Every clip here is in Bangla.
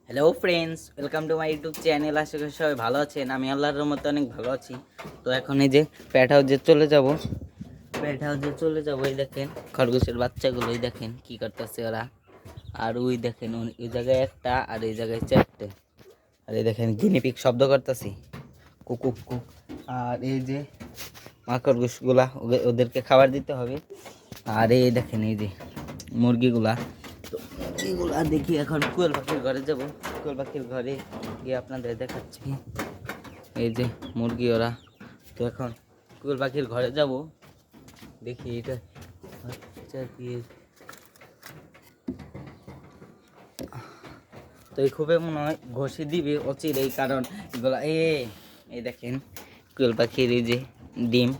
Hello friends, welcome to my YouTube channel. আশা করি সবাই ভালো আছেন। আমি আল্লাহর রহমতে অনেক ভালো আছি। তো এখন এই যে প্যাট হাউসে চলে যাব। এই দেখেন খরগোশের বাচ্চাগুলোই দেখেন কি করতেছে ওরা। আর ওই দেখেন ওই জায়গায় একটা, আর এই জায়গায় চারটে। আর এই দেখেন গিনিপিক শব্দ করতেছি, কুকুক কুক। আর এই যে মা খরগোশগুলা, ওদেরকে খাবার দিতে হবে। আর এই দেখেন এই যে মুরগিগুলা। তো মুরগিগুলা দেখি এখন কোয়েল পাখির ঘরে যাব। কোয়েল পাখির ঘরে গিয়ে আপনাদের দেখাচ্ছি। এই যে মুরগি ওরা। তো এখন কোয়েল পাখির ঘরে যাব, দেখি এটা বাচ্চা দিয়ে। তো এই খুবই মনে হয় ঘষে দিবে অচিরেই, কারণ এগুলা এই দেখেন কোয়েল পাখির এই যে ডিম।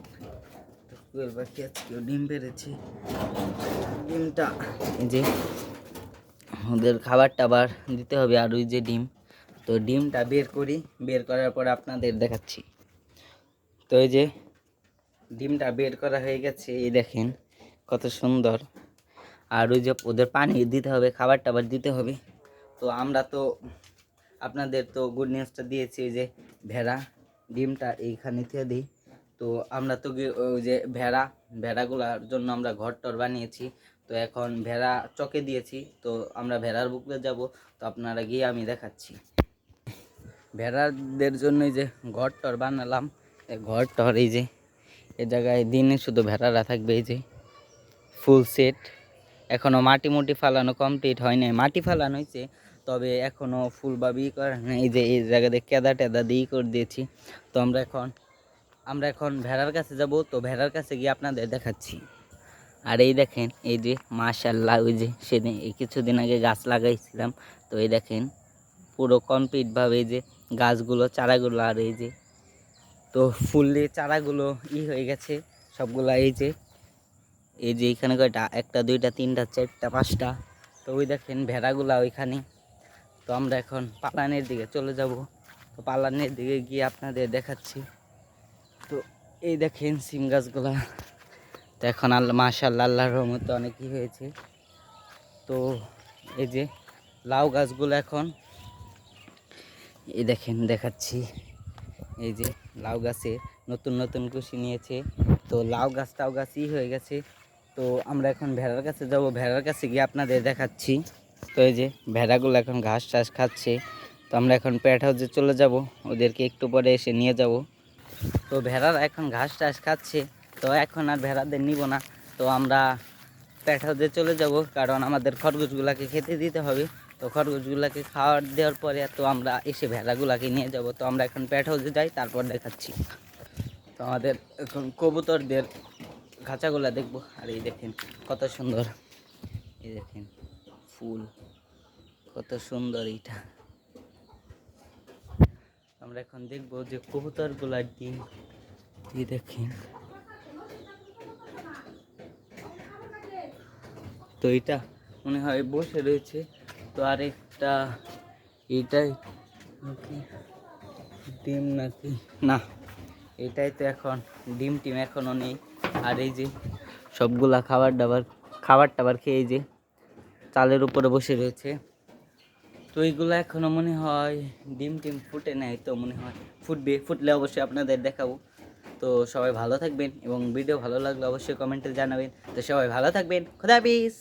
তো কোয়েল পাখি আজকেও ডিম পেরেছে। ডিমটা এই যে ওদের খাবার টাবার দিতে হবে। আর ওই যে ডিম, তো ডিমটা বের করি, বের করার পর আপনাদের দেখাচ্ছি। তো এই যে ডিমটা বের করা হয়ে গেছে, এই দেখেন কত সুন্দর। আর ওই যে ওদের পানি দিতে হবে, খাবার টাবার দিতে হবে। তো আমরা তো আপনাদের তো গুড নিউজটা দিয়েছি, ওই যে ভেড়া ডিমটা এইখানে থেকে দিই। তো আমরা তো ওই যে ভেড়াগুলার জন্য আমরা ঘর টর বানিয়েছি। তো এখন ভেড়া চকে দিয়েছি, তো আমরা ভেড়ার বুকলে যাব। তো আপনারা গিয়ে আমি দেখাচ্ছি। ভেড়াদের জন্য এই যে ঘর টর বানালাম। এই ঘর টর এই যে এ জায়গায় দিনে শুধু ভেড়ারা থাকবে। এই যে ফুল সেট। এখনও মাটি মুটি ফালানো কমপ্লিট হয় নাই, মাটি ফালানো হয়েছে, তবে এখনও ফুল বা বি করা নেই। এই যে এই জায়গাতে কেদা টেদা দিয়ে করে দিয়েছি। তো আমরা এখন ভেড়ার কাছে যাব। তো ভেড়ার কাছে গিয়ে আপনাদের দেখাচ্ছি। আর এই দেখেন এই যে মাশাল্লাহ, ওই যে সেদিন এই কিছুদিন আগে গাছ লাগাইছিলাম। তো এই দেখেন পুরো কমপ্লিটভাবে এই যে গাছগুলো চারাগুলো, আর এই যে তো ফুললি চারাগুলো হয়ে গেছে সবগুলা। এই যে এখানে কয়টা, একটা দুইটা তিনটা চারটা পাঁচটা। তো ওই দেখেন ভেড়াগুলা ওইখানে। তো আমরা এখন পালানের দিকে চলে যাব। তো পালানের দিকে গিয়ে আপনাদের দেখাচ্ছি। তো এই দেখেন সিম গাছগুলা। তো এখন মাশাআল্লাহ আল্লাহর রহমতে অনেকই হয়েছে। তো এই যে লাউ গাছগুলো এখন এই দেখেন দেখাচ্ছি। এই যে লাউ গাছে নতুন নতুন কুশি নিয়েছে। তো লাউ গাছই হয়ে গেছে। তো আমরা এখন ভেড়ার কাছে যাব, ভেড়ার কাছে গিয়ে আপনাদের দেখাচ্ছি। তো এই যে ভেড়াগুলো এখন ঘাস টাস খাচ্ছে। তো আমরা এখন প্যাট হাউসে চলে যাব, ওদেরকে একটু পরে এসে নিয়ে যাব। তো ভেড়ারা এখন ঘাস টাস খাচ্ছে। তো এখন আর ভেড়াদের নিব না। তো আমরা প্যাট হাউসে চলে যাব, কারণ আমাদের খরগোশগুলাকে খেতে দিতে হবে। তো খরগোশগুলাকে খাওয়ার দেওয়ার পরে তো আমরা এসে ভেড়াগুলাকে নিয়ে যাব। তো আমরা এখন প্যাট হাউসে যাই, তারপর দেখাচ্ছি। তো আমাদের এখন কবুতরদের খাঁচাগুলা দেখবো। আর এই দেখেন কত সুন্দর, এই দেখেন ফুল কত সুন্দর। এইটা আমরা এখন দেখবো যে কবুতরগুলার ডিম। এই দেখেন, তো এটা মনে হয় বসে রয়েছে। তো আরেকটা এটাই নাকি ডিম, নাকি না, এটাই তো এখন ডিম টিম এখনও নেই। আর এই যে সবগুলা খাবার টাবার খেয়ে এই যে চালের উপরে বসে রয়েছে। তো এইগুলো এখনও মনে হয় ডিম টিম ফুটে নেয়। তো মনে হয় ফুটলে অবশ্যই আপনাদের দেখাবো। তো সবাই ভালো থাকবেন, এবং ভিডিও ভালো লাগলে অবশ্যই কমেন্টে জানাবেন। তো সবাই ভালো থাকবেন, খোদা হাফেজ।